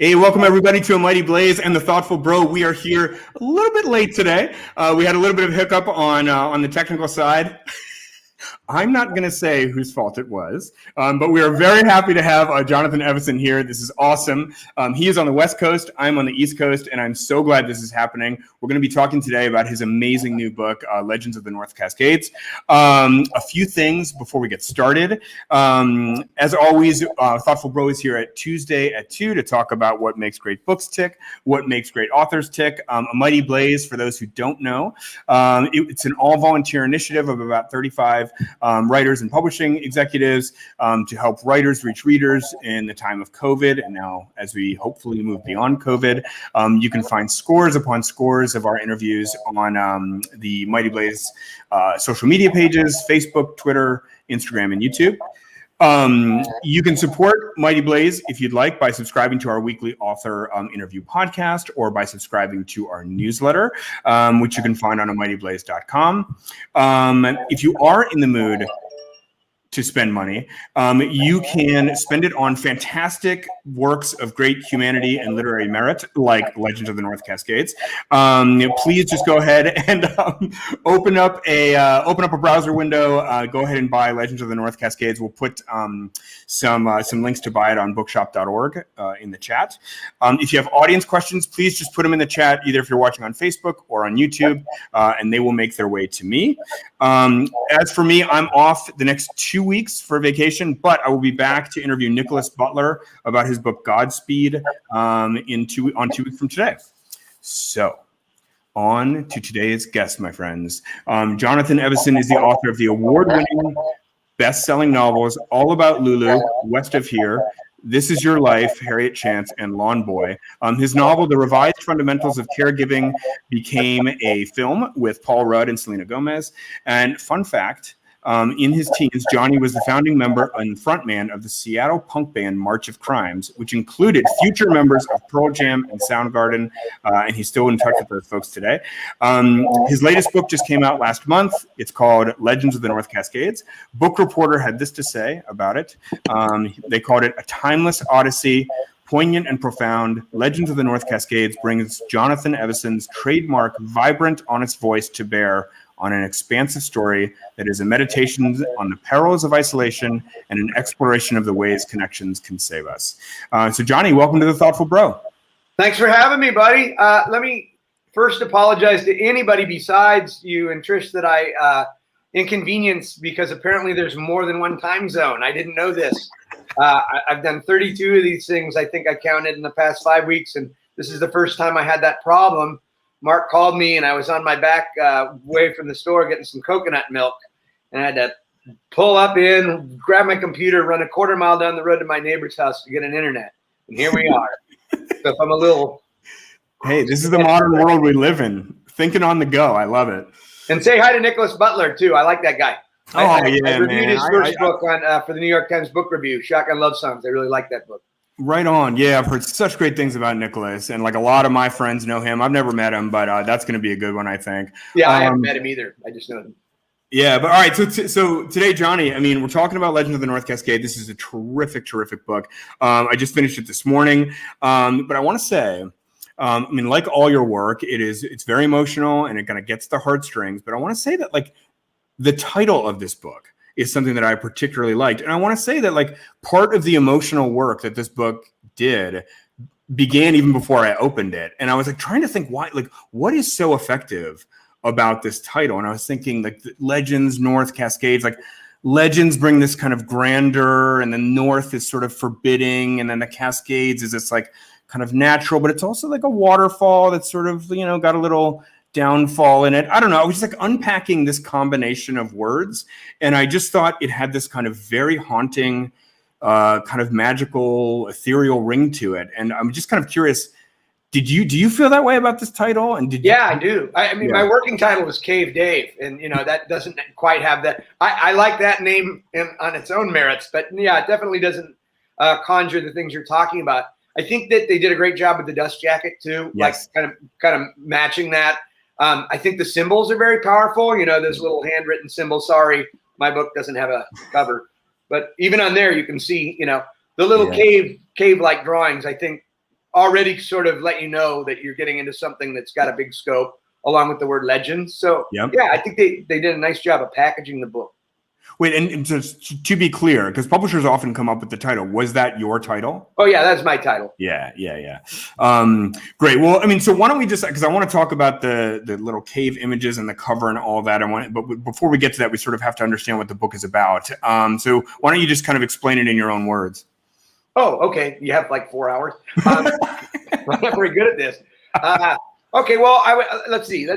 Hey, welcome everybody to A Mighty Blaze and the Thoughtful Bro. We are here a little bit late today. We had a little bit of hiccup on the technical side. I'm not going to say whose fault it was, but we are very happy to have Jonathan Evison here. This is awesome. He is on the West Coast. I'm on the East Coast, and I'm so glad this is happening. We're going to be talking today about his amazing new book, Legends of the North Cascades. A few things before we get started. As always, Thoughtful Bro is here at Tuesday at 2 to talk about what makes great books tick, what makes great authors tick. A Mighty Blaze, for those who don't know, it's an all-volunteer initiative of about 35 writers and publishing executives to help writers reach readers in the time of COVID. And now, as we hopefully move beyond COVID, you can find scores upon scores of our interviews on the Mighty Blaze social media pages, Facebook, Twitter, Instagram, and YouTube. You can support Mighty Blaze if you'd like by subscribing to our weekly author interview podcast or by subscribing to our newsletter, which you can find on amightyblaze.com. If you are in the mood to spend money, you can spend it on fantastic works of great humanity and literary merit, like Legends of the North Cascades. Please just go ahead and open up a browser window. Go ahead and buy Legends of the North Cascades. We'll put some links to buy it on bookshop.org in the chat. If you have audience questions, please just put them in the chat, either if you're watching on Facebook or on YouTube, and they will make their way to me. As for me, I'm off the next 2 weeks for vacation, but I will be back to interview Nicholas Butler about his book Godspeed on 2 weeks from today. So on to today's guest, my friends. Jonathan Evison is the author of the award-winning best-selling novels All About Lulu, West of Here, This Is Your Life, Harriet Chance, and Lawn Boy. His novel, The Revised Fundamentals of Caregiving, became a film with Paul Rudd and Selena Gomez. And fun fact, in his teens, Johnny was the founding member and frontman of the Seattle punk band March of Crimes, which included future members of Pearl Jam and Soundgarden, and he's still in touch with those folks today. His latest book just came out last month. It's called Legends of the North Cascades. Book Reporter had this to say about it. They called it a timeless odyssey, poignant and profound. Legends of the North Cascades brings Jonathan Evison's trademark, vibrant, honest voice to bear on an expansive story that is a meditation on the perils of isolation and an exploration of the ways connections can save us. So Johnny, welcome to the Thoughtful Bro. Thanks for having me, buddy. Let me first apologize to anybody besides you and Trish that I inconvenienced, because apparently there's more than one time zone. I didn't know this. I've done 32 of these things, I think I counted, in the past 5 weeks, and this is the first time I had that problem. Mark called me, and I was on my back way from the store getting some coconut milk, and I had to pull up in, grab my computer, run a quarter mile down the road to my neighbor's house to get an internet. And here we are. So if I'm a little... Hey, this is the modern world we live in. Thinking on the go. I love it. And say hi to Nicholas Butler, too. I like that guy. I reviewed his first book for the New York Times Book Review, Shotgun Love Songs. I really like that book. Right on. Yeah, I've heard such great things about Nicholas, and like a lot of my friends know him. I've never met him, but that's going to be a good one, I think. Yeah, I haven't met him either. I just know him. Yeah, but all right. So today, Johnny, I mean, we're talking about Legends of the North Cascade. This is a terrific, terrific book. I just finished it this morning, but I want to say, I mean, like all your work, it's very emotional and it kind of gets the heartstrings. But I want to say that like the title of this book is something that I particularly liked. And I want to say that like part of the emotional work that this book did began even before I opened it. And I was like trying to think why, like what is so effective about this title? And I was thinking like Legends, North Cascades, like Legends bring this kind of grandeur, and the North is sort of forbidding. And then the Cascades is this like kind of natural, but it's also like a waterfall that's sort of, you know, got a little downfall in it. I don't know. I was just like unpacking this combination of words, and I just thought it had this kind of very haunting, kind of magical, ethereal ring to it. And I'm just kind of curious, do you feel that way about this title? And yeah, I do. I mean, my working title was Cave Dave, and you know that doesn't quite have that. I like that name on its own merits, but yeah, it definitely doesn't conjure the things you're talking about. I think that they did a great job with the dust jacket too, yes. Like kind of matching that. I think the symbols are very powerful. You know, those little handwritten symbols. Sorry, my book doesn't have a cover, but even on there you can see, you know, the little cave-like drawings. I think already sort of let you know that you're getting into something that's got a big scope, along with the word legends. So Yep. yeah, I think they did a nice job of packaging the book. Wait, and just to be clear, because publishers often come up with the title, was that your title? Oh yeah, that's my title. Yeah. Great. Well, I mean, so why don't we just, because I want to talk about the little cave images and the cover and all that. But before we get to that, we sort of have to understand what the book is about. So why don't you just kind of explain it in your own words? Oh, okay. You have like 4 hours. I'm not very good at this. Okay, well, let's see.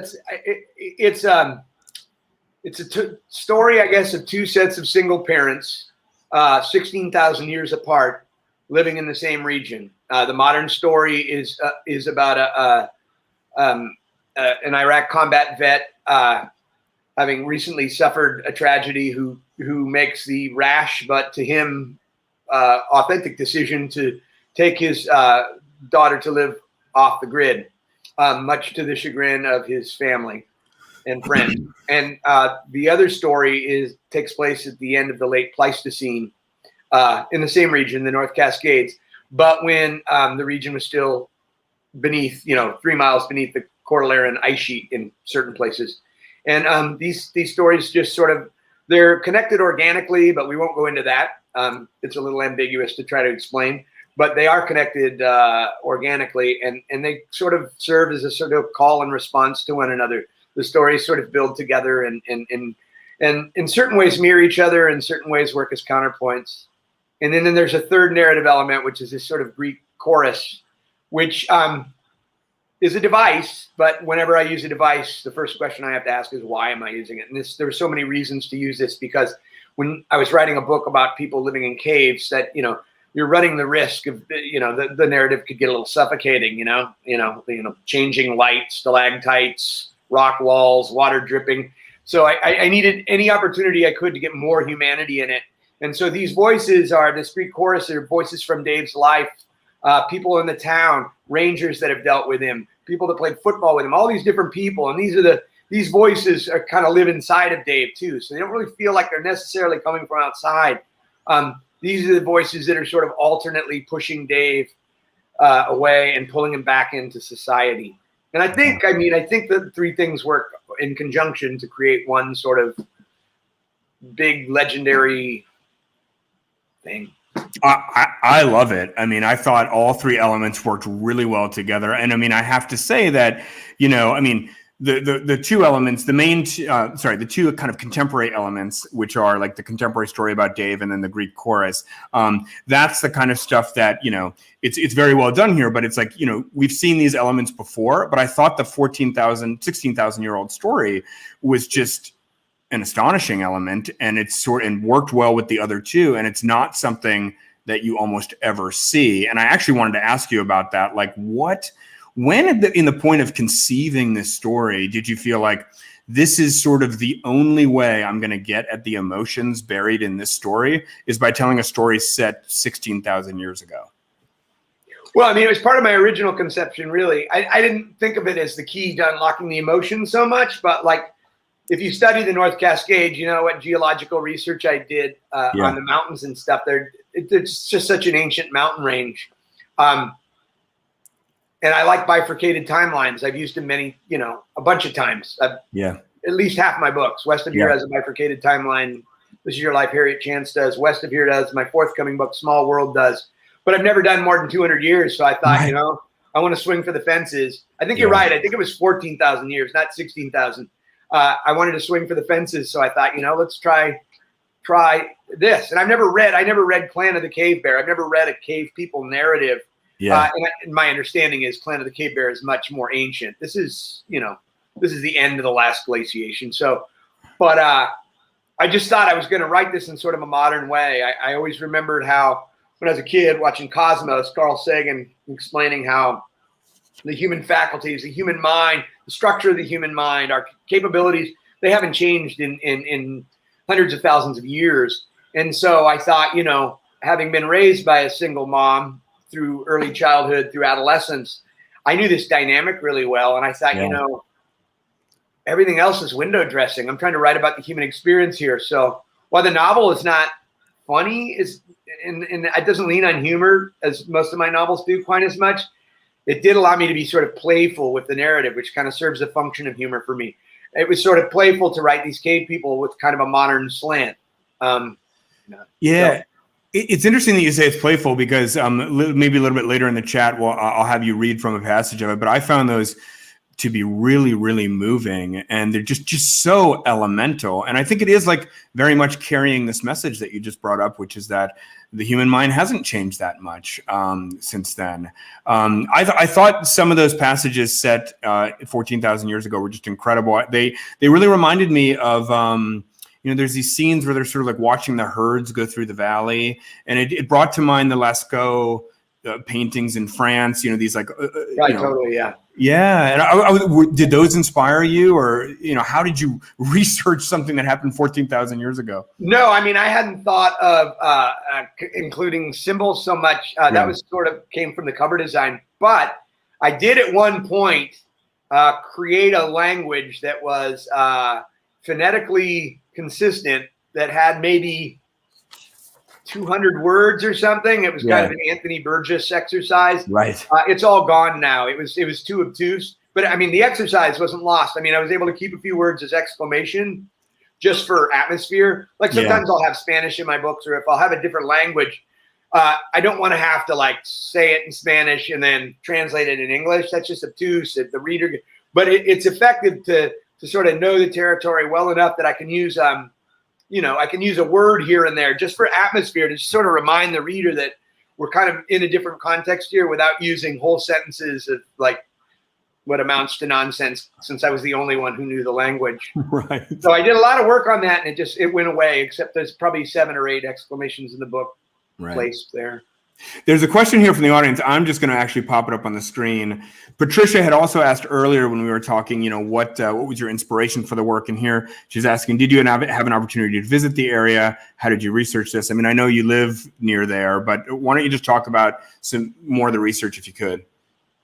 It's a story, I guess, of two sets of single parents, 16,000 years apart, living in the same region. The modern story is about an Iraq combat vet having recently suffered a tragedy who makes the rash, but to him, authentic decision to take his daughter to live off the grid, much to the chagrin of his family and friends. And the other story takes place at the end of the late Pleistocene in the same region, the North Cascades, but when the region was still beneath, 3 miles beneath the Cordilleran ice sheet in certain places. And these stories just sort of, they're connected organically, but we won't go into that. It's a little ambiguous to try to explain, but they are connected organically, and they sort of serve as a sort of call and response to one another. The stories sort of build together and in certain ways mirror each other, in certain ways work as counterpoints. And then there's a third narrative element, which is this sort of Greek chorus, which is a device. But whenever I use a device, the first question I have to ask is, why am I using it? And there are so many reasons to use this, because when I was writing a book about people living in caves, that, you're running the risk of, the narrative could get a little suffocating, changing light, stalactites, rock walls, water dripping. So I needed any opportunity I could to get more humanity in it. And so these voices this Greek chorus are voices from Dave's life, people in the town, rangers that have dealt with him, people that played football with him, all these different people. And these voices are kind of live inside of Dave too. So they don't really feel like they're necessarily coming from outside. These are the voices that are sort of alternately pushing Dave away and pulling him back into society. And I think the three things work in conjunction to create one sort of big legendary thing. I love it. I mean, I thought all three elements worked really well together. And I mean, I have to say that, the two elements, the two kind of contemporary elements, which are like the contemporary story about Dave and then the Greek chorus. That's the kind of stuff that, it's very well done here, but it's like, we've seen these elements before, but I thought the 16,000-year-old story was just an astonishing element, and and worked well with the other two. And it's not something that you almost ever see. And I actually wanted to ask you about that. Like when in the point of conceiving this story, did you feel like this is sort of the only way I'm going to get at the emotions buried in this story is by telling a story set 16,000 years ago? Well, I mean, it was part of my original conception, really. I didn't think of it as the key to unlocking the emotion so much, but like, if you study the North Cascades, what geological research I did on the mountains and stuff, it's just such an ancient mountain range. And I like bifurcated timelines. I've used them a bunch of times. At least half my books. West of Here has a bifurcated timeline. This Is Your Life, Harriet Chance does. West of Here does. My forthcoming book, Small World, does. But I've never done more than 200 years. So I thought, I want to swing for the fences. I think you're right. I think it was 14,000 years, not 16,000. I wanted to swing for the fences. So I thought, let's try this. And I never read Clan of the Cave Bear. I've never read a cave people narrative. Yeah. And my understanding is Clan of the Cave Bear is much more ancient. This is the end of the last glaciation. So, but I just thought I was going to write this in sort of a modern way. I always remembered how when I was a kid watching Cosmos, Carl Sagan explaining how the human faculties, the human mind, the structure of the human mind, our capabilities, they haven't changed in hundreds of thousands of years. And so I thought, having been raised by a single mom through early childhood, through adolescence, I knew this dynamic really well. And I thought, everything else is window dressing. I'm trying to write about the human experience here. So while the novel is not funny, and it doesn't lean on humor as most of my novels do quite as much, it did allow me to be sort of playful with the narrative, which kind of serves the function of humor for me. It was sort of playful to write these cave people with kind of a modern slant. Yeah. So. It's interesting that you say it's playful because maybe a little bit later in the chat, I'll have you read from a passage of it. But I found those to be really, really moving, and they're just so elemental. And I think it is like very much carrying this message that you just brought up, which is that the human mind hasn't changed that much since then. I thought some of those passages set 14,000 years ago were just incredible. They really reminded me of there's these scenes where they're sort of like watching the herds go through the valley, and it brought to mind the Lascaux paintings in France. These like totally, yeah. Yeah, and did those inspire you, or how did you research something that happened 14,000 years ago? No, I mean, I hadn't thought of including symbols so much. That was sort of came from the cover design, but I did at one point create a language that was phonetically consistent, that had maybe 200 words or something. It was kind of an Anthony Burgess exercise. Right. It's all gone now. It was too obtuse, but I mean, the exercise wasn't lost. I mean, I was able to keep a few words as exclamation just for atmosphere. Like sometimes I'll have Spanish in my books, or if I'll have a different language, I don't want to have to like say it in Spanish and then translate it in English. That's just obtuse. The reader, but it's effective to sort of know the territory well enough that I can use I can use a word here and there just for atmosphere, to sort of remind the reader that we're kind of in a different context here, without using whole sentences of like what amounts to nonsense, since I was the only one who knew the language. Right. So I did a lot of work on that, and it went away, except there's probably 7 or 8 exclamations in the book placed there. There's a question here from the audience. I'm just going to actually pop it up on the screen. Patricia had also asked earlier when we were talking, what was your inspiration for the work? And here she's asking, did you have an opportunity to visit the area? How did you research this? I mean, I know you live near there, but why don't you just talk about some more of the research if you could?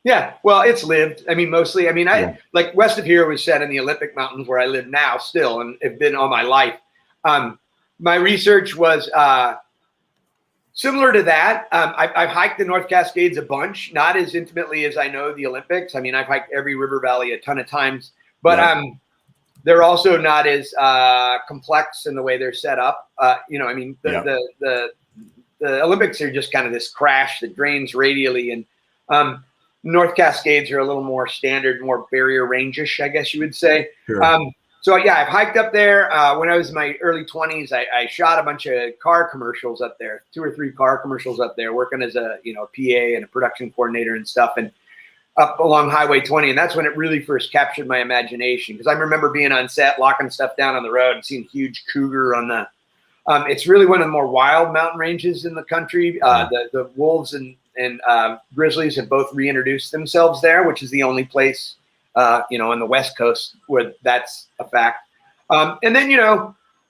Yeah, well, it's lived. I mean, mostly. I mean, like west of here was set in the Olympic Mountains, where I live now still, and have been all my life. My research was similar to that. I've hiked the North Cascades a bunch, not as intimately as I know the Olympics. I mean, I've hiked every river valley a ton of times, but they're also not as complex in the way they're set up. I mean, the Olympics are just kind of this crash that drains radially, and North Cascades are a little more standard, more barrier range-ish, I guess you would say. Sure. So yeah, I've hiked up there. When I was in my early 20s, I shot a bunch of car commercials up there, 2 or 3 car commercials up there, working as a PA and a production coordinator and stuff, and up along Highway 20. And that's when it really first captured my imagination, because I remember being on set, locking stuff down on the road, and seeing huge cougar on the. It's really one of the more wild mountain ranges in the country. The wolves and grizzlies have both reintroduced themselves there, which is the only place on the West Coast where that's a fact. And then,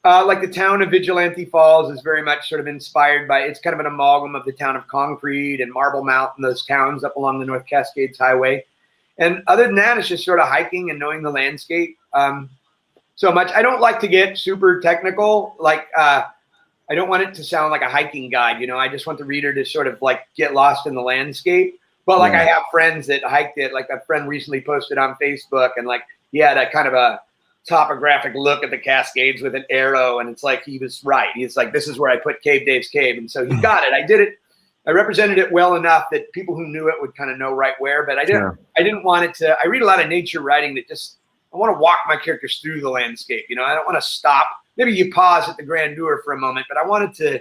like the town of Vigilante Falls is very much sort of inspired by, it's kind of an amalgam of the town of Concrete and Marble Mountain, those towns up along the North Cascades Highway. And other than that, it's just sort of hiking and knowing the landscape so much. I don't like to get super technical. Like, I don't want it to sound like a hiking guide. I just want the reader to sort of like get lost in the landscape. But like I have friends that hiked it. Like a friend recently posted on Facebook, and like he had a kind of a topographic look at the Cascades with an arrow, and it's like he was right. He's like, this is where I put Cave Dave's Cave, and so he got it. I did it. I represented it well enough that people who knew it would kind of know right where. But I didn't want it to. I read a lot of nature writing that just I want to walk my characters through the landscape. I don't want to stop. Maybe you pause at the grandeur for a moment, but I want to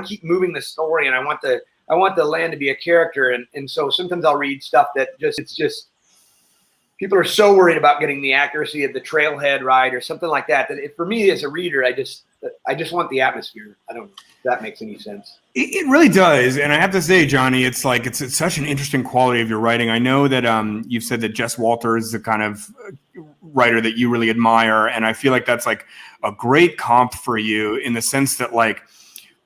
keep moving the story, and I want the land to be a character. And so sometimes I'll read stuff that it's just people are so worried about getting the accuracy of the trailhead right or something like that, for me as a reader, I just want the atmosphere. I don't know if that makes any sense. It really does. And I have to say, Johnny, it's such an interesting quality of your writing. I know that you've said that Jess Walter is the kind of writer that you really admire. And I feel like that's like a great comp for you, in the sense that like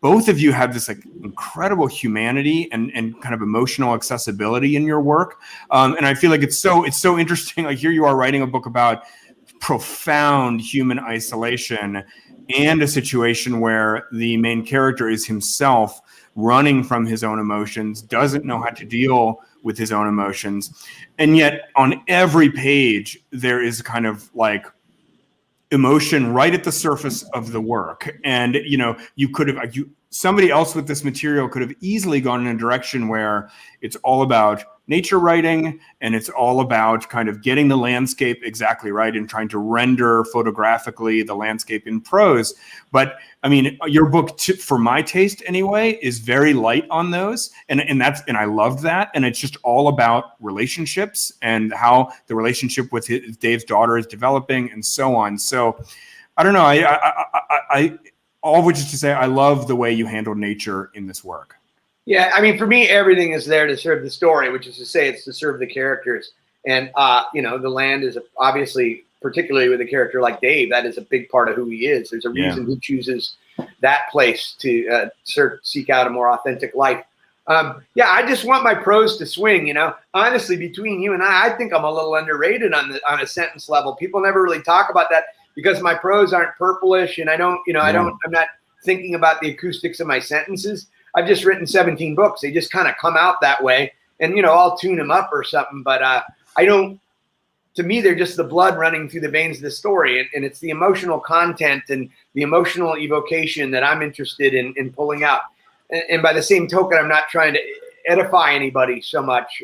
both of you have this like incredible humanity and kind of emotional accessibility in your work. And I feel like it's so interesting. Like here you are writing a book about profound human isolation and a situation where the main character is himself running from his own emotions, doesn't know how to deal with his own emotions. And yet on every page, there is kind of like emotion right at the surface of the work. And, you know, somebody else with this material could have easily gone in a direction where it's all about nature writing and it's all about kind of getting the landscape exactly right and trying to render photographically the landscape in prose. But I mean, your book, for my taste anyway, is very light on those, and I loved that. And it's just all about relationships and how the relationship with Dave's daughter is developing and so on. So I don't know. I all which is to say, I love the way you handle nature in this work. Yeah, I mean, for me, everything is there to serve the story, which is to say it's to serve the characters. And, you know, the land is obviously, particularly with a character like Dave, that is a big part of who he is. There's a reason he chooses that place to seek out a more authentic life. Yeah, I just want my prose to swing, you know. Honestly, between you and I think I'm a little underrated on a sentence level. People never really talk about that because my prose aren't purplish, and I don't, you know, I'm not thinking about the acoustics of my sentences. I've just written 17 books. They just kind of come out that way, and, you know, I'll tune them up or something. But I don't, to me, they're just the blood running through the veins of the story. And it's the emotional content and the emotional evocation that I'm interested in pulling out. And by the same token, I'm not trying to edify anybody so much.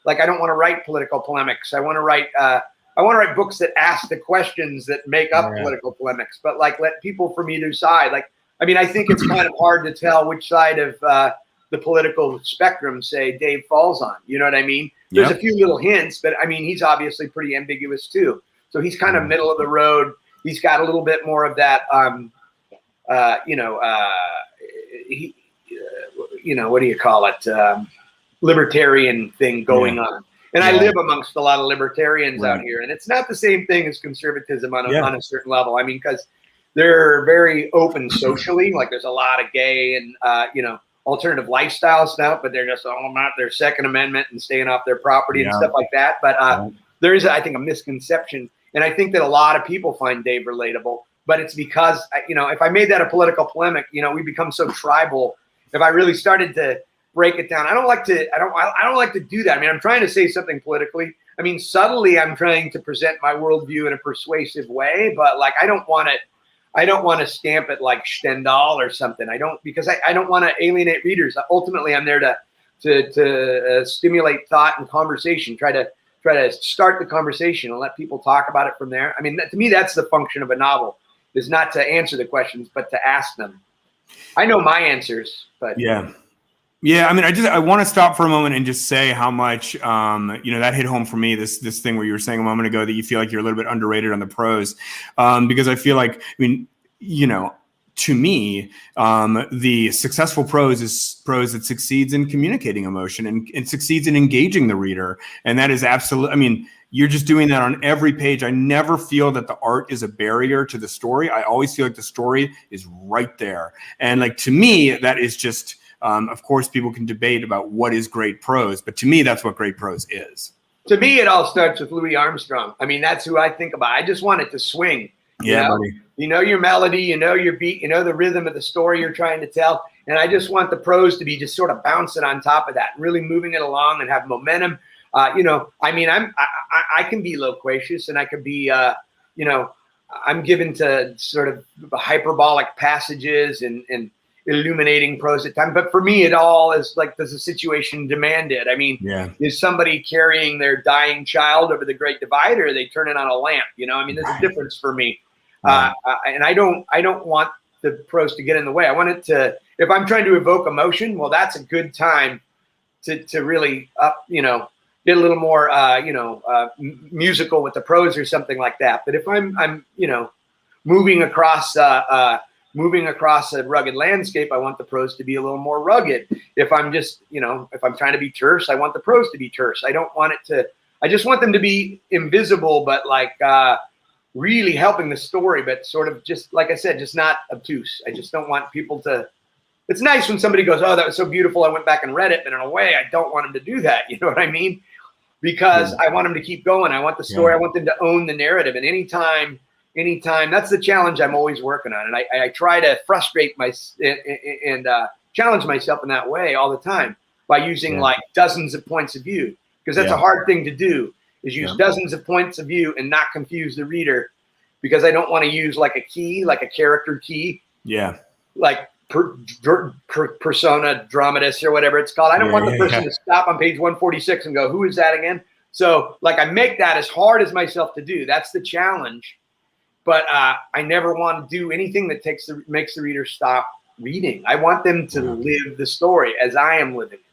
Like, I don't want to write political polemics. I want to write books that ask the questions that make up political polemics, but like let people from either side, like, I mean, I think it's kind of hard to tell which side of the political spectrum, say, Dave falls on. You know what I mean? There's a few little hints, but I mean, he's obviously pretty ambiguous too. So he's kind of middle of the road. He's got a little bit more of that, what do you call it? Libertarian thing going on. And I live amongst a lot of libertarians out here, and it's not the same thing as conservatism on a certain level. I mean, because they're very open socially. Like, there's a lot of gay and, alternative lifestyles now, but they're just all about their Second Amendment and staying off their property and stuff like that. But there is, I think, a misconception. And I think that a lot of people find Dave relatable, but it's because, if I made that a political polemic, we become so tribal. If I really started to break it down, I don't like to do that. I mean, I'm trying to say something politically. I mean, subtly, I'm trying to present my worldview in a persuasive way, but like, I don't want to stamp it like Stendhal or something. Because I don't want to alienate readers. Ultimately, I'm there to stimulate thought and conversation, try to start the conversation and let people talk about it from there. I mean, to me, that's the function of a novel, is not to answer the questions, but to ask them. I know my answers, but yeah. I mean, I want to stop for a moment and just say how much, that hit home for me, this thing where you were saying a moment ago that you feel like you're a little bit underrated on the prose, because I feel like, to me, the successful prose is prose that succeeds in communicating emotion and succeeds in engaging the reader. And that is absolutely, I mean, you're just doing that on every page. I never feel that the art is a barrier to the story. I always feel like the story is right there. And like, to me, that is just, of course, people can debate about what is great prose, but to me, that's what great prose is. To me, it all starts with Louis Armstrong. I mean, that's who I think about. I just want it to swing. Buddy. You know your melody, you know your beat, you know the rhythm of the story you're trying to tell. And I just want the prose to be just sort of bouncing on top of that, really moving it along and have momentum. I mean, I can be loquacious, and I can be, I'm given to sort of hyperbolic passages and illuminating prose at times. But for me, it all is like, does the situation demand it? I mean, is somebody carrying their dying child over the Great Divide, or are they turning on a lamp? I mean, there's a difference for me. And I don't want the prose to get in the way. I want it to, if I'm trying to evoke emotion, well, that's a good time to really get a little more, musical with the prose or something like that. But if I'm moving across a rugged landscape, I want the prose to be a little more rugged. If I'm just, if I'm trying to be terse, I want the prose to be terse. I don't want it to, I just want them to be invisible, but like really helping the story, but sort of just, like I said, just not obtuse. I just don't want people to, it's nice when somebody goes, oh, that was so beautiful, I went back and read it. But in a way, I don't want them to do that. You know what I mean? Because I want them to keep going. I want the story. I want them to own the narrative. And anytime, that's the challenge I'm always working on. And I try to frustrate and challenge myself in that way all the time by using like dozens of points of view, because that's a hard thing to do, is use dozens of points of view and not confuse the reader, because I don't want to use like a key, like a character key. Yeah. Like persona dramatis or whatever it's called. I don't want the person to stop on page 146 and go, who is that again? So like I make that as hard as myself to do. That's the challenge. But I never want to do anything that makes the reader stop reading. I want them to live the story as I am living it.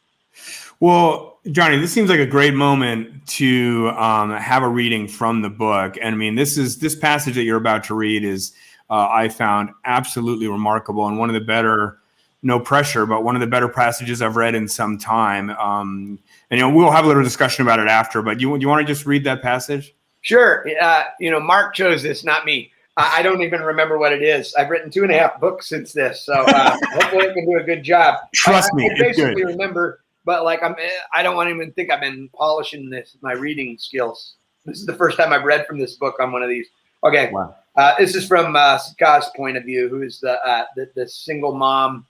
Well, Johnny, this seems like a great moment to have a reading from the book. And I mean, this passage that you're about to read is, I found absolutely remarkable, and one of the better, no pressure, but one of the better passages I've read in some time. And we'll have a little discussion about it after. But you want to just read that passage? Sure. Mark chose this, not me. I don't even remember what it is. I've written 2.5 books since this, so hopefully I can do a good job. Trust me, I basically remember, but like I don't want to even think I've been polishing my reading skills. This is the first time I've read from this book on one of these. Okay. Wow. This is from Sika's point of view, who is the single mom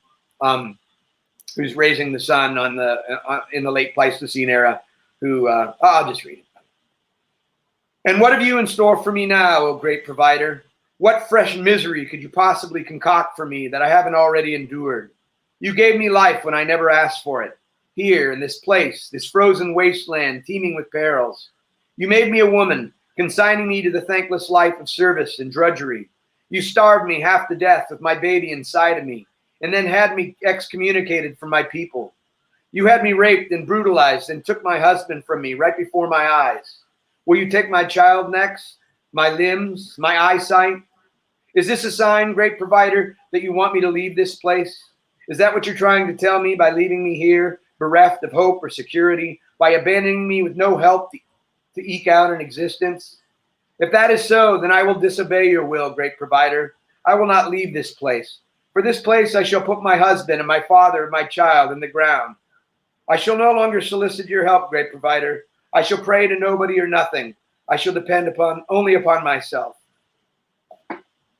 who's raising the son in the late Pleistocene era. I'll just read it. And what have you in store for me now, O great provider? What fresh misery could you possibly concoct for me that I haven't already endured? You gave me life when I never asked for it. Here in this place, this frozen wasteland teeming with perils. You made me a woman, consigning me to the thankless life of service and drudgery. You starved me half to death with my baby inside of me, and then had me excommunicated from my people. You had me raped and brutalized and took my husband from me right before my eyes. Will you take my child next? My limbs, my eyesight? Is this a sign, great provider, that you want me to leave this place? Is that what you're trying to tell me by leaving me here, bereft of hope or security, by abandoning me with no help to eke out an existence? If that is so, then I will disobey your will, great provider. I will not leave this place. For this place I shall put my husband and my father and my child in the ground. I shall no longer solicit your help, great provider. I shall pray to nobody or nothing. I shall depend only upon myself.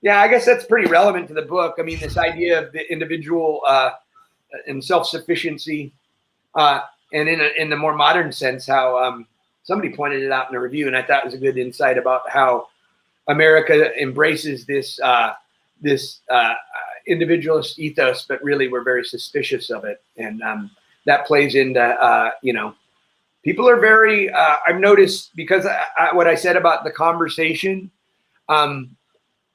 Yeah, I guess that's pretty relevant to the book. I mean, this idea of the individual and self-sufficiency, and in the more modern sense, how somebody pointed it out in a review, and I thought it was a good insight about how America embraces this individualist ethos, but really we're very suspicious of it, and that plays into people are very. I've noticed, because what I said about the conversation,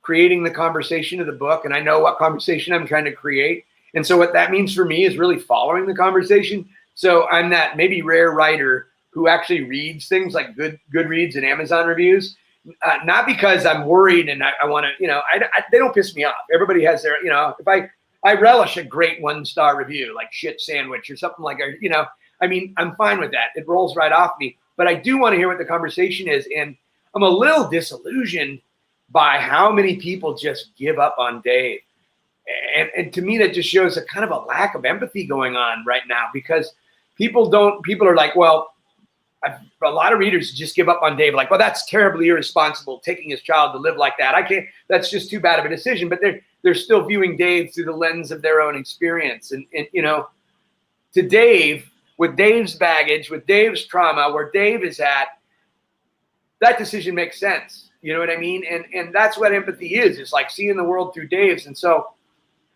creating the conversation of the book, and I know what conversation I'm trying to create, and so what that means for me is really following the conversation. So I'm that maybe rare writer who actually reads things like Goodreads and Amazon reviews, not because I'm worried and I want to, they don't piss me off. Everybody has their, if I relish a great 1-star review, like shit sandwich or something like, I'm fine with that. It rolls right off me, but I do want to hear what the conversation is. And I'm a little disillusioned by how many people just give up on Dave. And to me, that just shows a kind of a lack of empathy going on right now, because people are like, well, a lot of readers just give up on Dave, like, well, that's terribly irresponsible, taking his child to live like that. I can't, that's just too bad of a decision. But they're still viewing Dave through the lens of their own experience. And to Dave, with Dave's baggage, with Dave's trauma, where Dave is at, that decision makes sense. You know what I mean? And that's what empathy is. It's like seeing the world through Dave's. And so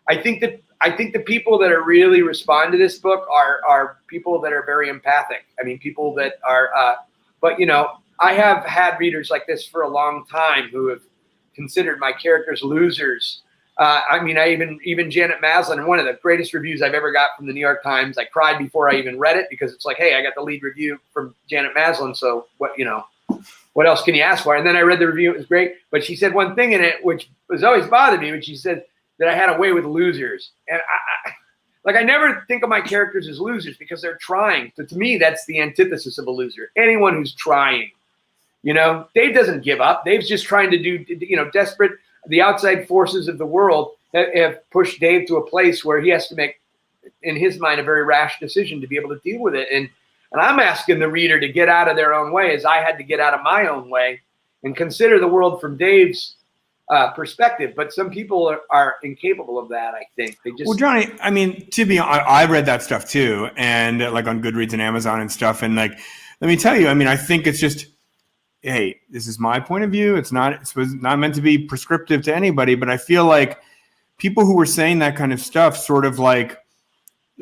I think the people that are really respond to this book are people that are very empathic. I mean, people that are, but I have had readers like this for a long time who have considered my characters losers. Even Janet Maslin, in one of the greatest reviews I've ever got from the New York Times, I cried before I even read it, because it's like, hey, I got the lead review from Janet Maslin, so what else can you ask for? And then I read the review, it was great, but she said one thing in it which was always bothered me, which she said that I had a way with losers. And I never think of my characters as losers, because they're trying. So to me, that's the antithesis of a loser. Anyone who's trying, Dave doesn't give up. Dave's just trying to do, desperate. The outside forces of the world have pushed Dave to a place where he has to make, in his mind, a very rash decision to be able to deal with it. And I'm asking the reader to get out of their own way, as I had to get out of my own way, and consider the world from Dave's perspective, but some people are incapable of that. I think they just. Well, Johnny, I mean, to be honest, I read that stuff too, and like on Goodreads and Amazon and stuff. And like, let me tell you, I mean, I think it's just, hey, this is my point of view. It's not meant to be prescriptive to anybody, but I feel like people who were saying that kind of stuff sort of like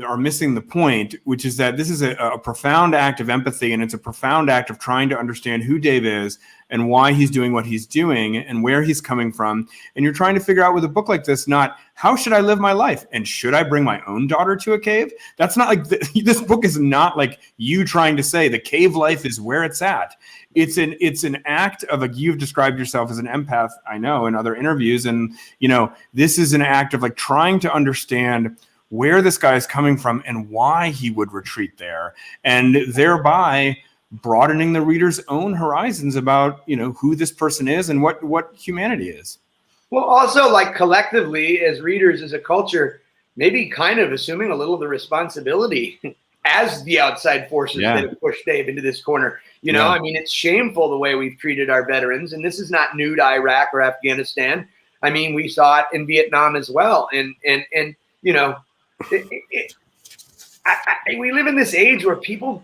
are missing the point, which is that this is a profound act of empathy, and it's a profound act of trying to understand who Dave is and why he's doing what he's doing and where he's coming from. And you're trying to figure out with a book like this, not how should I live my life and should I bring my own daughter to a cave? That's not like this book is not like you trying to say the cave life is where it's at. It's an act of, like, you've described yourself as an empath, I know, in other interviews. And, you know, this is an act of like trying to understand where this guy is coming from and why he would retreat there, and thereby broadening the reader's own horizons about, you know, who this person is and what humanity is. Well, also, like, collectively as readers, as a culture, maybe kind of assuming a little of the responsibility as the outside forces that have pushed Dave into this corner. You know, I mean, it's shameful the way we've treated our veterans, and this is not new to Iraq or Afghanistan. I mean, we saw it in Vietnam as well. And you know, we live in this age where people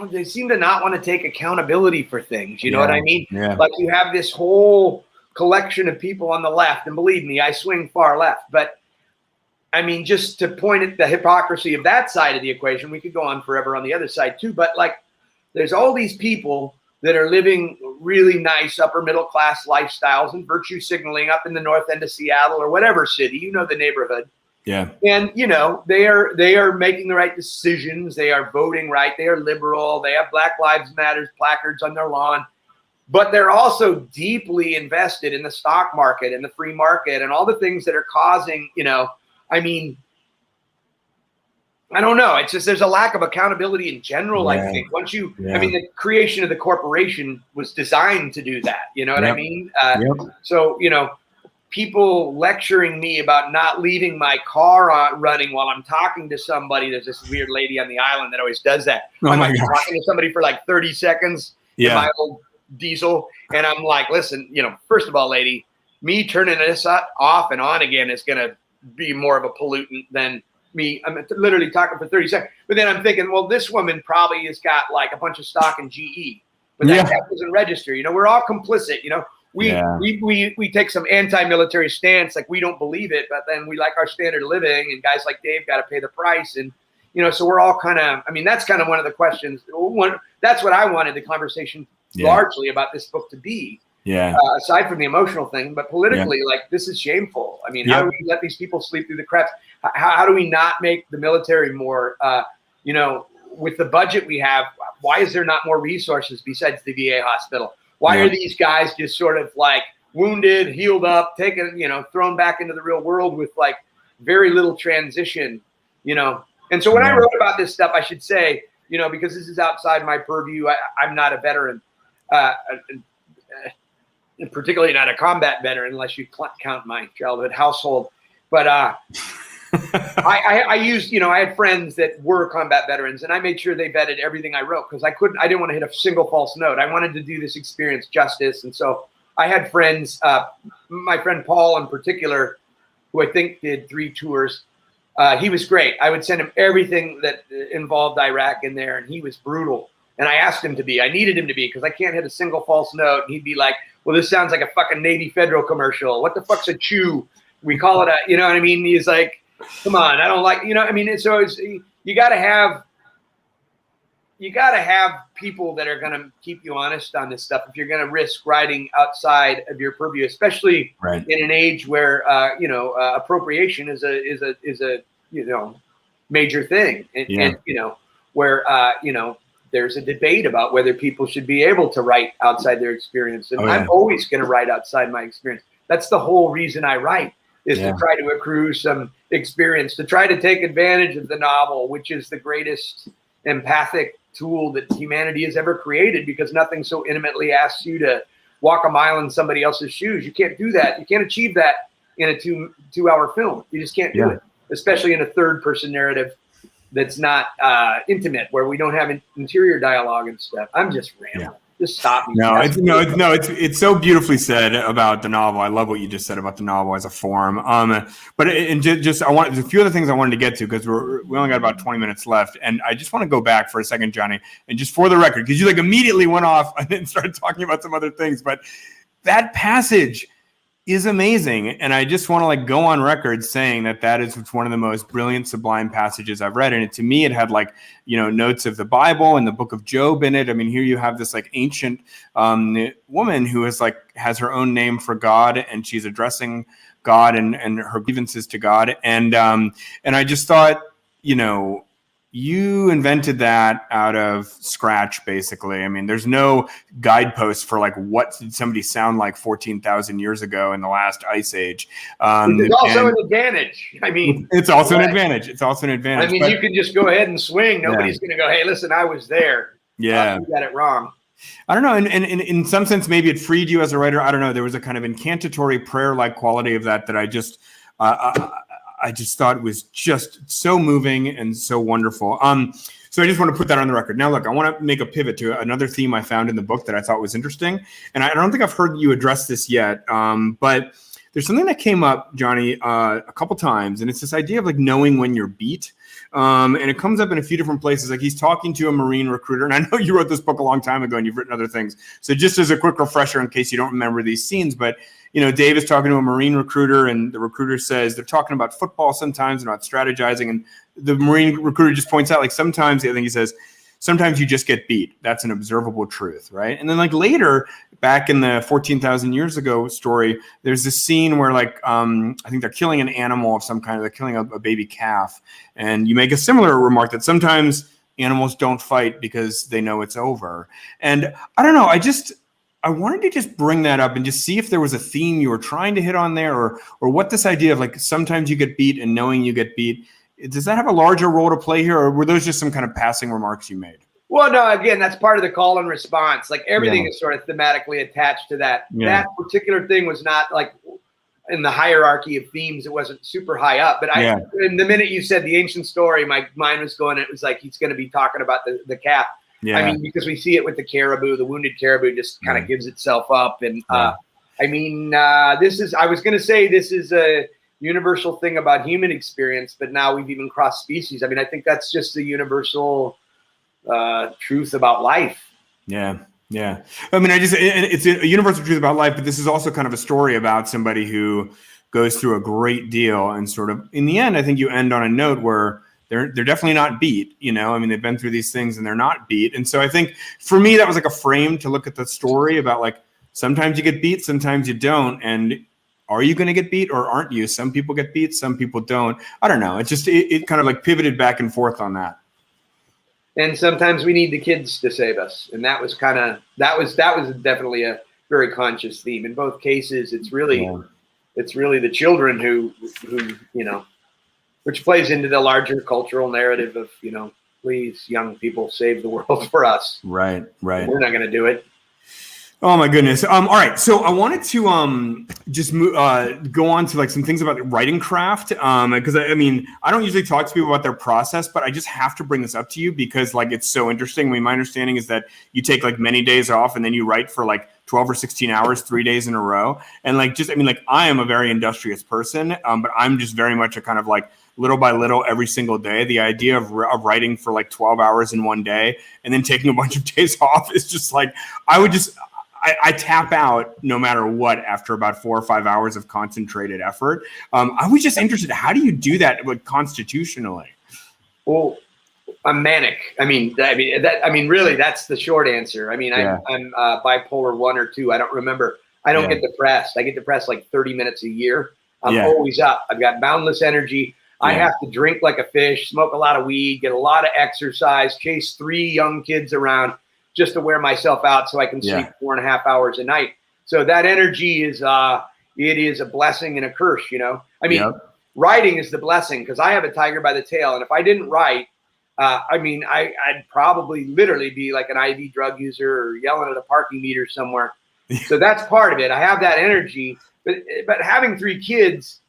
they seem to not want to take accountability for things. You know what I mean? Yeah. Like, you have this whole collection of people on the left, and believe me, I swing far left, but I mean, just to point at the hypocrisy of that side of the equation, we could go on forever on the other side too. But like, there's all these people that are living really nice upper middle class lifestyles and virtue signaling up in the north end of Seattle or whatever city, you know, the neighborhood. Yeah. And, you know, they are making the right decisions. They are voting right. They are liberal. They have Black Lives Matter placards on their lawn, but they're also deeply invested in the stock market and the free market and all the things that are causing, you know, I mean, I don't know. It's just, there's a lack of accountability in general. I think once you, I mean, the creation of the corporation was designed to do that. You know what I mean? So, you know, people lecturing me about not leaving my car running while I'm talking to somebody. There's this weird lady on the island that always does that. I'm like talking to somebody for like 30 seconds in my old diesel. And I'm like, listen, you know, first of all, lady, me turning this off and on again is going to be more of a pollutant than me. I'm literally talking for 30 seconds. But then I'm thinking, well, this woman probably has got like a bunch of stock in GE, but that doesn't register. You know, we're all complicit. You know, we take some anti-military stance, like we don't believe it, but then we like our standard of living, and guys like Dave got to pay the price. And, you know, so we're all kind of, I mean, that's kind of one of the questions. That's what I wanted the conversation largely about this book to be. Aside from the emotional thing, but politically, like, this is shameful. I mean, how do we let these people sleep through the cracks? How do we not make the military more, you know, with the budget we have, why is there not more resources besides the VA hospital? Why are these guys just sort of like wounded, healed up, taken, you know, thrown back into the real world with like very little transition, you know? And so when I wrote about this stuff, I should say, you know, because this is outside my purview, I'm not a veteran, particularly not a combat veteran, unless you count my childhood household. But I used, you know, I had friends that were combat veterans, and I made sure they vetted everything I wrote, because I didn't want to hit a single false note. I wanted to do this experience justice. And so I had friends, my friend Paul in particular, who I think did 3 tours. He was great. I would send him everything that involved Iraq in there, and he was brutal. And I asked him to be. I needed him to be, because I can't hit a single false note. And he'd be like, well, this sounds like a fucking Navy Federal commercial. What the fuck's a chew? We call it a, you know what I mean? He's like, come on, I don't like, you know, I mean, so you got to have people that are going to keep you honest on this stuff if you're going to risk writing outside of your purview, especially in an age where, you know, appropriation is a you know, major thing. And you know, where, you know, there's a debate about whether people should be able to write outside their experience. And I'm always going to write outside my experience. That's the whole reason I write, is to try to accrue some experience, to try to take advantage of the novel, which is the greatest empathic tool that humanity has ever created, because nothing so intimately asks you to walk a mile in somebody else's shoes. You can't do that. You can't achieve that in a two-hour film. You just can't do it, especially in a third-person narrative that's not intimate, where we don't have interior dialogue and stuff. I'm just rambling. Just stop me. It's so beautifully said about the novel. I love what you just said about the novel as a form. But I want there's a few other things I wanted to get to because we only got about 20 minutes left, and I just want to go back for a second, Johnny, and just for the record, because you like immediately went off and then started talking about some other things, but that passage is amazing. And I just want to like go on record saying that is one of the most brilliant, sublime passages I've read. And to me, it had like, notes of the Bible and the book of Job in it. I mean, here you have this like ancient woman who is like, has her own name for God, and she's addressing God and her grievances to God. And I just thought, you invented that out of scratch, basically. I mean, there's no guideposts for like what did somebody sound like 14,000 years ago in the last ice age. It's also an advantage. I mean, it's also an advantage. It's also an advantage. I mean, you can just go ahead and swing. Nobody's going to go, hey, listen, I was there. Yeah. You got it wrong. I don't know. And in some sense, maybe it freed you as a writer. I don't know. There was a kind of incantatory prayer-like quality of that I just I just thought was just so moving and so wonderful. So I just want to put that on the record. Now, look, I want to make a pivot to another theme I found in the book that I thought was interesting. And I don't think I've heard you address this yet, but there's something that came up, Johnny, a couple times, and it's this idea of like knowing when you're beat. And it comes up in a few different places. Like he's talking to a Marine recruiter, and I know you wrote this book a long time ago and you've written other things. So just as a quick refresher in case you don't remember these scenes, but Dave is talking to a Marine recruiter, and the recruiter says they're talking about football sometimes and about strategizing. And the Marine recruiter just points out, like, sometimes, I think he says, sometimes you just get beat. That's an observable truth, right? And then like later, back in the 14,000 years ago story, there's this scene where like, I think they're killing an animal of some kind. They're killing a baby calf. And you make a similar remark that sometimes animals don't fight because they know it's over. And I don't know, I wanted to just bring that up and just see if there was a theme you were trying to hit on there, or what this idea of like sometimes you get beat and knowing you get beat, does that have a larger role to play here, or were those just some kind of passing remarks you made? Well, no, again, that's part of the call and response. Like everything is sort of thematically attached to that. Yeah. That particular thing was not like in the hierarchy of themes. It wasn't super high up, but in the minute you said the ancient story, my mind was going, it was like, he's going to be talking about the calf. Yeah. I mean, because we see it with the caribou, the wounded caribou just kind of gives itself up. And I was going to say this is a universal thing about human experience, but now we've even crossed species. I mean, I think that's just the universal truth about life. Yeah. Yeah. I mean, it's a universal truth about life, but this is also kind of a story about somebody who goes through a great deal, and sort of in the end, I think you end on a note where they're definitely not beat, I mean, they've been through these things and they're not beat. And so I think for me, that was like a frame to look at the story about like, sometimes you get beat, sometimes you don't. And are you going to get beat or aren't you? Some people get beat, some people don't. I don't know. It kind of like pivoted back and forth on that. And sometimes we need the kids to save us. And that was definitely a very conscious theme. In both cases, it's really the children who which plays into the larger cultural narrative of, please, young people, save the world for us. Right. We're not going to do it. Oh my goodness. All right. So I wanted to just go on to like some things about writing craft. Because I mean, I don't usually talk to people about their process, but I just have to bring this up to you because like it's so interesting. I mean, my understanding is that you take like many days off and then you write for like 12 or 16 hours, 3 days in a row. And like, I am a very industrious person, but I'm just very much a kind of like little by little every single day. The idea of writing for like 12 hours in one day and then taking a bunch of days off is just like, I tap out no matter what after about 4 or 5 hours of concentrated effort. I was just interested, how do you do that constitutionally? Well, I'm manic. I mean, really, that's the short answer. I mean, I'm bipolar 1 or 2. I don't remember. I don't get depressed. I get depressed like 30 minutes a year. I'm always up. I've got boundless energy. I have to drink like a fish, smoke a lot of weed, get a lot of exercise, chase 3 young kids around just to wear myself out so I can sleep 4.5 hours a night. So that energy is it is a blessing and a curse, I mean, writing is the blessing because I have a tiger by the tail. And if I didn't write, I'd probably literally be like an IV drug user or yelling at a parking meter somewhere. So that's part of it. I have that energy, but having 3 kids,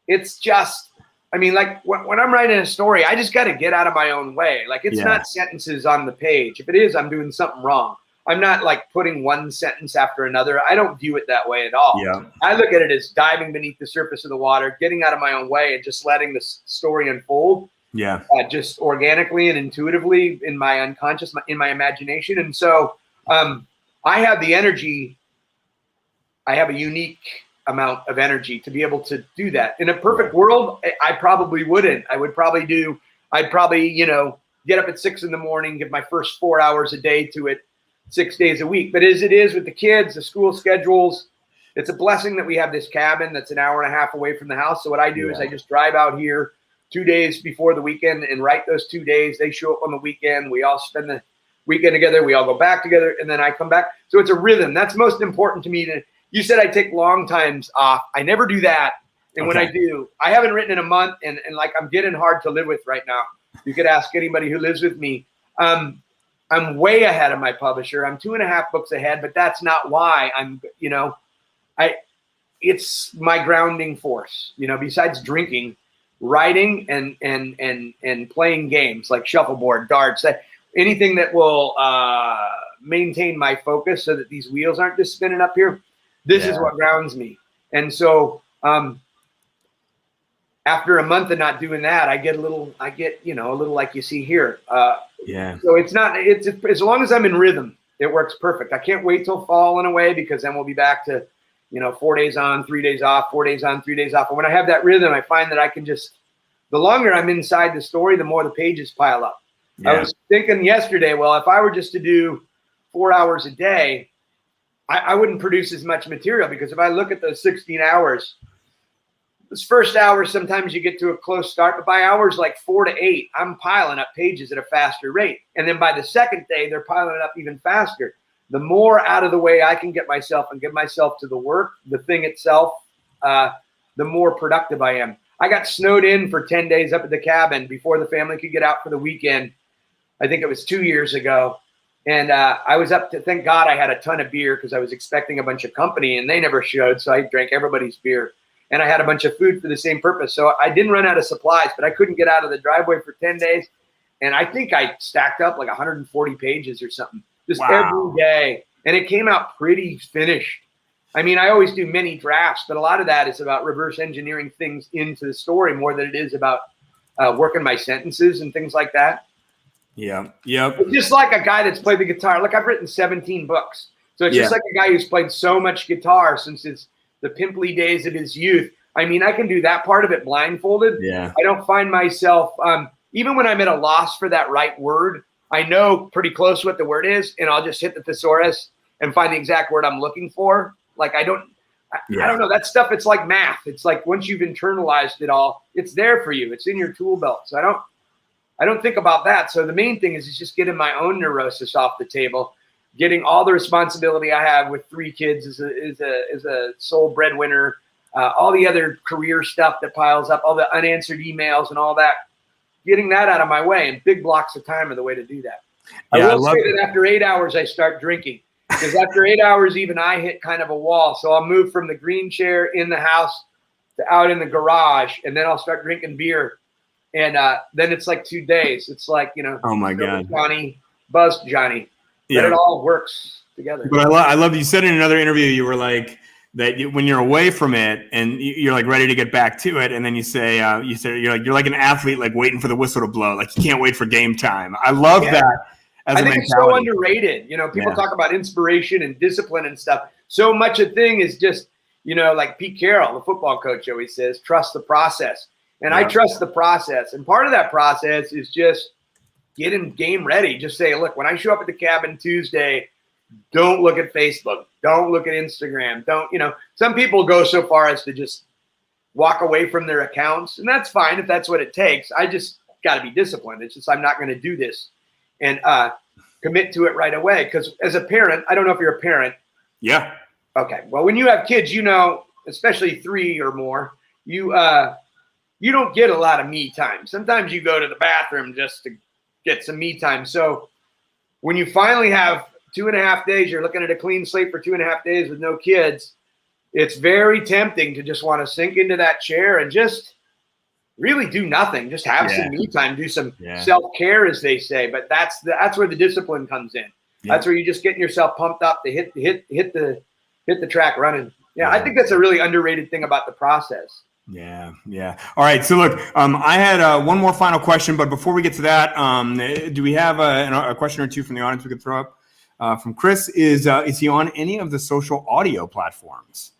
it's just, I mean, like when I'm writing a story, I just got to get out of my own way. Like it's not sentences on the page. If it is, I'm doing something wrong. I'm not like putting one sentence after another. I don't view it that way at all. Yeah. I look at it as diving beneath the surface of the water, getting out of my own way and just letting the story unfold. Yeah. Just organically and intuitively in my unconscious, in my imagination. And so I have the energy. I have a unique amount of energy to be able to do that. In a perfect world, I probably wouldn't. I'd probably, you know, get up at 6 a.m, give my first 4 hours a day to it 6 days a week. But as it is with the kids, the school schedules, it's a blessing that we have this cabin that's an hour and a half away from the house. So what I do is I just drive out here 2 days before the weekend and write those 2 days. They show up on the weekend. We all spend the weekend together. We all go back together, and then I come back. So it's a rhythm. That's most important to me. You said I take long times off. I never do that. And when I do, I haven't written in a month, and like I'm getting hard to live with right now. You could ask anybody who lives with me. I'm way ahead of my publisher. I'm 2.5 books ahead, but that's not why I'm, you know, it's my grounding force, you know, besides drinking, writing and playing games like shuffleboard, darts, anything that will maintain my focus so that these wheels aren't just spinning up here. This is what grounds me. And so after a month of not doing that, I get, you know, a little like you see here. So it's as long as I'm in rhythm, it works perfect. I can't wait till fall in a way, because then we'll be back to, you know, 4 days on, 3 days off, 4 days on, 3 days off. And when I have that rhythm, I find that I can just, the longer I'm inside the story, the more the pages pile up. I was thinking yesterday, well, if I were just to do 4 hours a day, I wouldn't produce as much material, because if I look at those 16 hours, this first hour, sometimes you get to a close start, but by hours like 4 to 8, I'm piling up pages at a faster rate. And then by the second day, they're piling it up even faster. The more out of the way I can get myself and give myself to the work, the thing itself, the more productive I am. I got snowed in for 10 days up at the cabin before the family could get out for the weekend. I think it was 2 years ago. And I was up to, thank God I had a ton of beer, because I was expecting a bunch of company and they never showed. So I drank everybody's beer. And I had a bunch of food for the same purpose. So I didn't run out of supplies, but I couldn't get out of the driveway for 10 days. And I think I stacked up like 140 pages or something, just every day. And it came out pretty finished. I mean, I always do many drafts, but a lot of that is about reverse engineering things into the story more than it is about working my sentences and things like that. Yeah. Yep. It's just like a guy that's played the guitar. Look, I've written 17 books. So it's just like a guy who's played so much guitar since the pimply days of his youth. I mean, I can do that part of it blindfolded. Yeah. I don't find myself, even when I'm at a loss for that right word, I know pretty close what the word is, and I'll just hit the thesaurus and find the exact word I'm looking for. Like I don't know, that stuff. It's like math. It's like once you've internalized it all, it's there for you. It's in your tool belt. So I don't think about that. So the main thing is just getting my own neurosis off the table, getting all the responsibility I have with 3 kids as a sole breadwinner, all the other career stuff that piles up, all the unanswered emails and all that, getting that out of my way. And big blocks of time are the way to do that. I will say that after 8 hours, I start drinking, because after 8 hours, even I hit kind of a wall. So I'll move from the green chair in the house to out in the garage, and then I'll start drinking beer. And then it's like 2 days. It's like, you know, oh my God, Johnny, buzzed Johnny. But it all works together. But I love you said in another interview, you were like that when you're away from it and you're like ready to get back to it, and then you say you're like an athlete, like waiting for the whistle to blow, like you can't wait for game time. I love that. I think it's so underrated. You know, people talk about inspiration and discipline and stuff. So much a thing is just, you know, like Pete Carroll, the football coach, always says, trust the process. And I trust the process. And part of that process is just getting game ready. Just say, look, when I show up at the cabin Tuesday, don't look at Facebook. Don't look at Instagram. Don't, you know, some people go so far as to just walk away from their accounts. And that's fine if that's what it takes. I just got to be disciplined. It's just, I'm not going to do this and commit to it right away. Because as a parent, I don't know if you're a parent. Yeah. Okay. Well, when you have kids, you know, especially 3 or more, you don't get a lot of me time. Sometimes you go to the bathroom just to get some me time. So when you finally have 2.5 days, you're looking at a clean slate for 2.5 days with no kids, it's very tempting to just want to sink into that chair and just really do nothing. Just have some me time, do some self-care, as they say. But that's where the discipline comes in. That's where you're just getting yourself pumped up to hit the track running. Yeah, I think that's a really underrated thing about the process. Yeah. All right. So look, I had one more final question, but before we get to that, do we have a question or two from the audience we could throw up? From Chris, is he on any of the social audio platforms?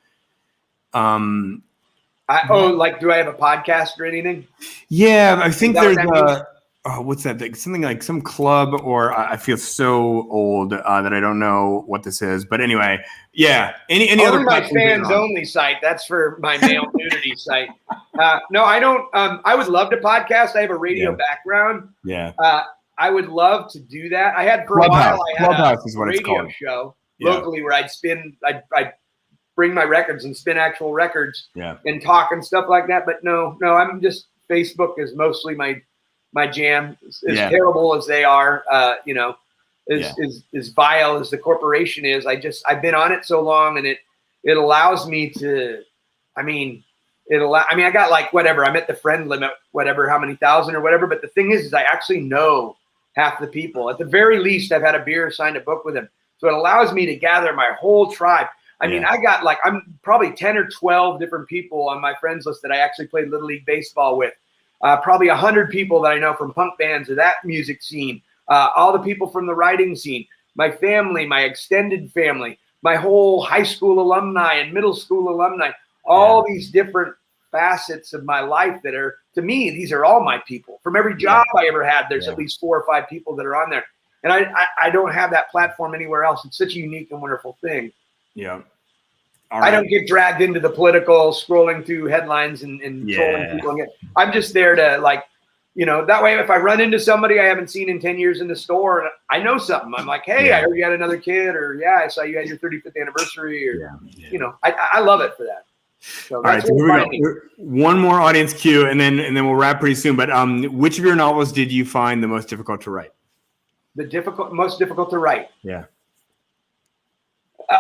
Do I have a podcast or anything? Yeah, I think there's what's that thing? Something like some club, or I feel so old that I don't know what this is. But anyway, yeah. Any other my fans only site? That's for my male nudity site. No, I don't. I would love to podcast. I have a radio background. Yeah. I would love to do that. I had for Clubhouse. a while. I had Clubhouse a is what radio it's called. show locally where I'd bring my records and spin actual records and talk and stuff like that. But no, I'm just Facebook is mostly my jam. As terrible as they are, as vile as the corporation is, I've been on it so long, and it allows me to. I got like whatever. I'm at the friend limit, whatever, how many thousand or whatever. But the thing is I actually know half the people. At the very least, I've had a beer, signed a book with them, so it allows me to gather my whole tribe. I mean, I got I'm probably 10 or 12 different people on my friends list that I actually played Little League Baseball with. Probably 100 people that I know from punk bands or that music scene. All the people from the writing scene. My family, my extended family, my whole high school alumni and middle school alumni. All these different facets of my life that are, to me, these are all my people. From every job I ever had, there's at least 4 or 5 people that are on there. And I don't have that platform anywhere else. It's such a unique and wonderful thing. Yeah. I don't get dragged into the political, scrolling through headlines and trolling people. I'm just there to that way if I run into somebody I haven't seen in 10 years in the store and I know something, I'm like, hey, I heard you had another kid, or I saw you had your 35th anniversary, or I love it for that. So all right, so here we go. One more audience cue, and then we'll wrap pretty soon. But which of your novels did you find the most difficult to write? Most difficult to write. Yeah.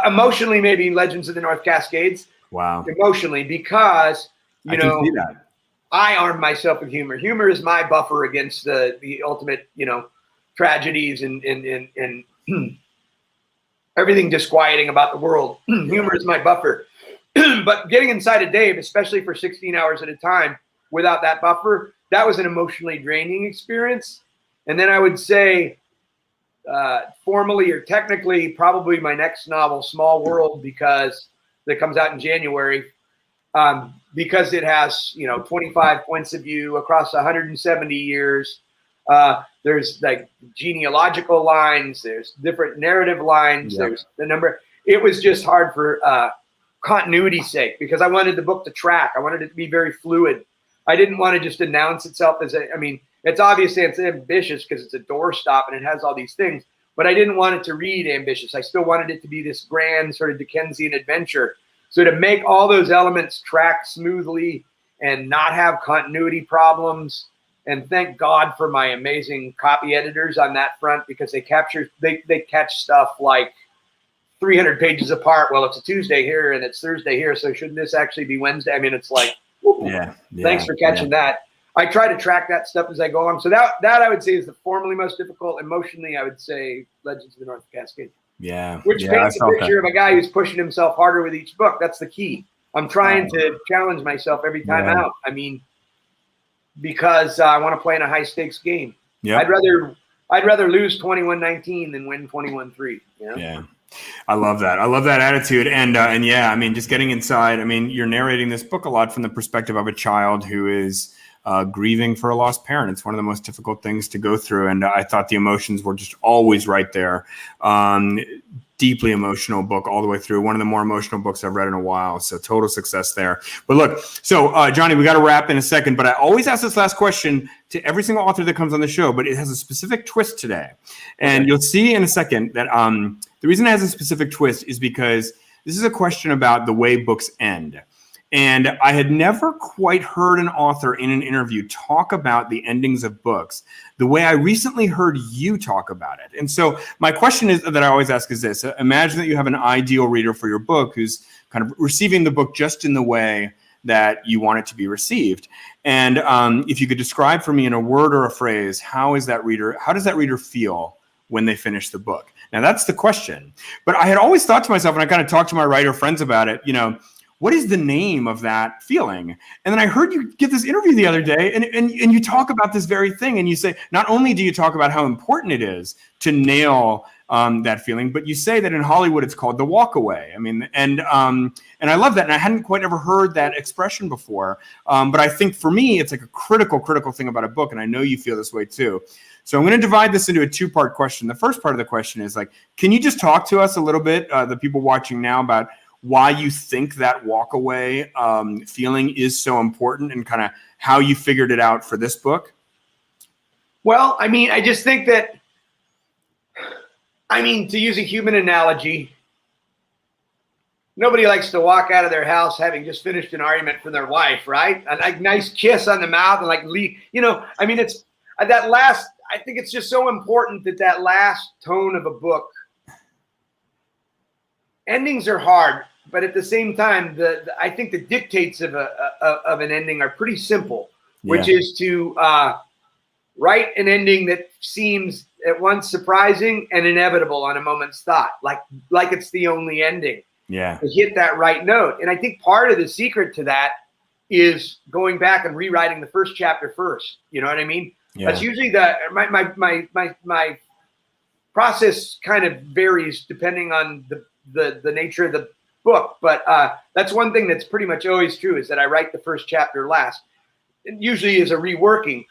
Emotionally, maybe Legends of the North Cascades. Wow. Emotionally, because I can see that. I arm myself with humor. Humor is my buffer against the ultimate, tragedies and everything disquieting about the world. Humor is my buffer. But getting inside of Dave, especially for 16 hours at a time, without that buffer, that was an emotionally draining experience. And then I would say, formally or technically, probably my next novel, Small World, because that comes out in January, because it has 25 points of view across 170 years. There's like genealogical lines, there's different narrative lines, there's the number. It was just hard for continuity's sake, because I wanted the book to track. I wanted it to be very fluid. I didn't want to just announce itself as it's obviously it's ambitious because it's a doorstop and it has all these things, but I didn't want it to read ambitious. I still wanted it to be this grand sort of Dickensian adventure. So to make all those elements track smoothly and not have continuity problems, and thank God for my amazing copy editors on that front, because they catch stuff like 300 pages apart. Well, it's a Tuesday here and it's Thursday here, so shouldn't this actually be Wednesday? It's like, thanks for catching that. I try to track that stuff as I go along. So that I would say is the formally most difficult. Emotionally, I would say Legends of the North Cascade. Yeah. Which paints a picture of a guy who's pushing himself harder with each book. That's the key. I'm trying to challenge myself every time out. Because I want to play in a high stakes game. Yeah. I'd rather lose 21-19 than win 21-3. Yeah. I love that. I love that attitude. And just getting inside. You're narrating this book a lot from the perspective of a child who is grieving for a lost parent. It's one of the most difficult things to go through. And I thought the emotions were just always right there. Deeply emotional book all the way through. One of the more emotional books I've read in a while. So total success there. But look, so Johnny, we got to wrap in a second, but I always ask this last question to every single author that comes on the show, but it has a specific twist today. And you'll see in a second that the reason it has a specific twist is because this is a question about the way books end. And I had never quite heard an author in an interview talk about the endings of books the way I recently heard you talk about it. And so my question is that I always ask is this: imagine that you have an ideal reader for your book who's kind of receiving the book just in the way that you want it to be received. And if you could describe for me in a word or a phrase, how does that reader feel when they finish the book? Now, that's the question. But I had always thought to myself, and I kind of talked to my writer friends about it, what is the name of that feeling? And then I heard you give this interview the other day, and you talk about this very thing. And you say, not only do you talk about how important it is to nail that feeling, but you say that in Hollywood it's called the walk away. I mean, and I love that. And I hadn't quite ever heard that expression before. But I think for me, it's like a critical thing about a book. And I know you feel this way too. So I'm going to divide this into a two-part question. The first part of the question is like, can you just talk to us a little bit, the people watching now, about why you think that walk away feeling is so important and kind of how you figured it out for this book? Well, I mean, I just think that, to use a human analogy, nobody likes to walk out of their house having just finished an argument for their wife, right? A like nice kiss on the mouth and like leave, it's that last, I think it's just so important that last tone of a book. Endings are hard, but at the same time, I think the dictates of an ending are pretty simple, which is to write an ending that seems at once surprising and inevitable on a moment's thought, like it's the only ending. Yeah. To hit that right note. And I think part of the secret to that is going back and rewriting the first chapter first. You know what I mean? Yeah. That's usually my process kind of varies depending on the nature of the book. But that's one thing that's pretty much always true, is that I write the first chapter last. It usually is a reworking,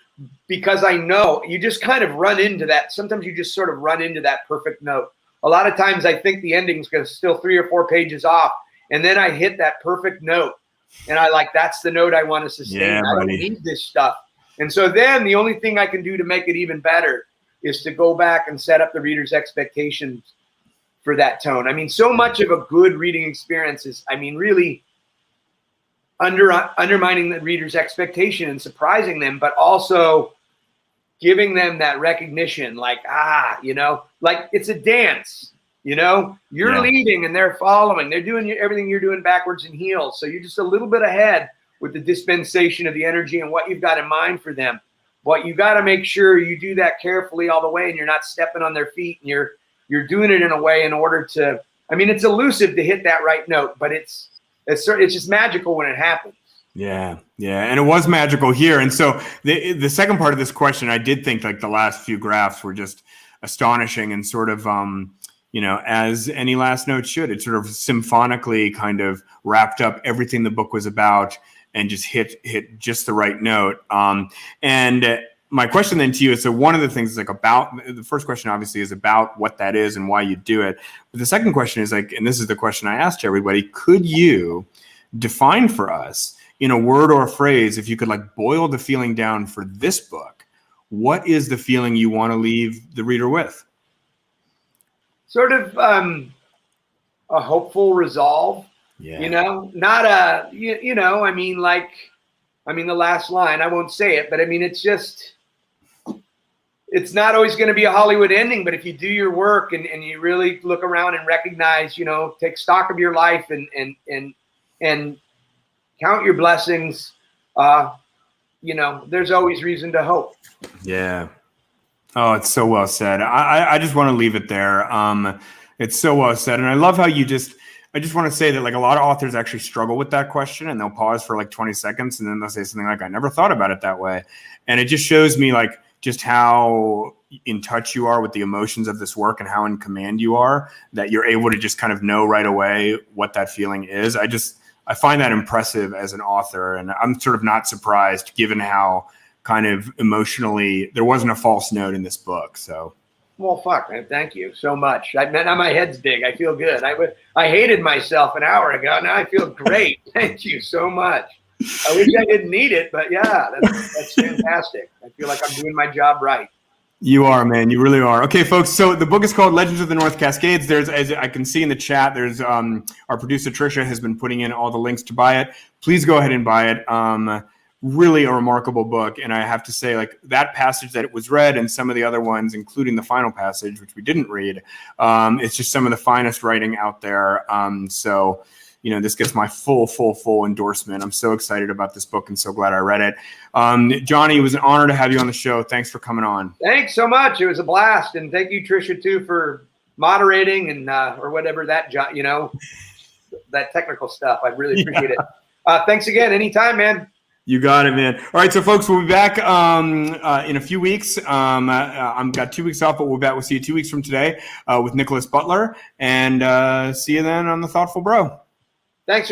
because I know you just kind of run into that. Sometimes you just sort of run into that perfect note. A lot of times I think the ending's going to still 3 or 4 pages off, and then I hit that perfect note, and that's the note I want to sustain. Yeah, I don't need this stuff. And so then the only thing I can do to make it even better is to go back and set up the reader's expectations for that tone. I mean, so much of a good reading experience is, really undermining the reader's expectation and surprising them, but also giving them that recognition, like it's a dance, you're leading and they're following. They're doing everything you're doing backwards and heels. So you're just a little bit ahead with the dispensation of the energy and what you've got in mind for them. But you got to make sure you do that carefully all the way, and you're not stepping on their feet, and you're doing it in a way in order to, it's elusive to hit that right note, but it's just magical when it happens. Yeah. And it was magical here. And so the second part of this question, I did think like the last few graphs were just astonishing and sort of, as any last note should, it sort of symphonically kind of wrapped up everything the book was about and just hit just the right note. And my question then to you is, so one of the things is like about, the first question obviously is about what that is and why you do it. But the second question is like, and this is the question I asked everybody, could you define for us in a word or a phrase, if you could like boil the feeling down for this book, what is the feeling you want to leave the reader with? Sort of a hopeful resolve, not a, the last line, I won't say it, but it's not always going to be a Hollywood ending, but if you do your work and you really look around and recognize, take stock of your life and count your blessings, there's always reason to hope. Yeah. Oh, it's so well said. I just want to leave it there. It's so well said. And I love how I just want to say that like a lot of authors actually struggle with that question, and they'll pause for like 20 seconds and then they'll say something like, I never thought about it that way. And it just shows me like just how in touch you are with the emotions of this work and how in command you are, that you're able to just kind of know right away what that feeling is. I find that impressive as an author, and I'm sort of not surprised given how kind of emotionally there wasn't a false note in this book. So, well, fuck, man, thank you so much. Now my head's big. I feel good. I hated myself an hour ago. Now I feel great. Thank you so much. I wish I didn't need it, but yeah, that's fantastic. I feel like I'm doing my job right. You are, man. You really are. Okay, folks. So the book is called Legends of the North Cascades. There's, as I can see in the chat, there's our producer Trisha has been putting in all the links to buy it. Please go ahead and buy it. Really a remarkable book. And I have to say, like, that passage that it was read and some of the other ones, including the final passage, which we didn't read, it's just some of the finest writing out there. So this gets my full endorsement. I'm so excited about this book and so glad I read it. Johnny, it was an honor to have you on the show. Thanks for coming on. Thanks so much. It was a blast. And thank you, Trisha, too, for moderating and or whatever that technical stuff. I really appreciate it. Thanks again. Anytime, man. You got it, man. All right, so folks, we'll be back in a few weeks. I've got 2 weeks off, but we'll see you 2 weeks from today with Nicholas Butler. And see you then on The Thoughtful Bro. Thanks.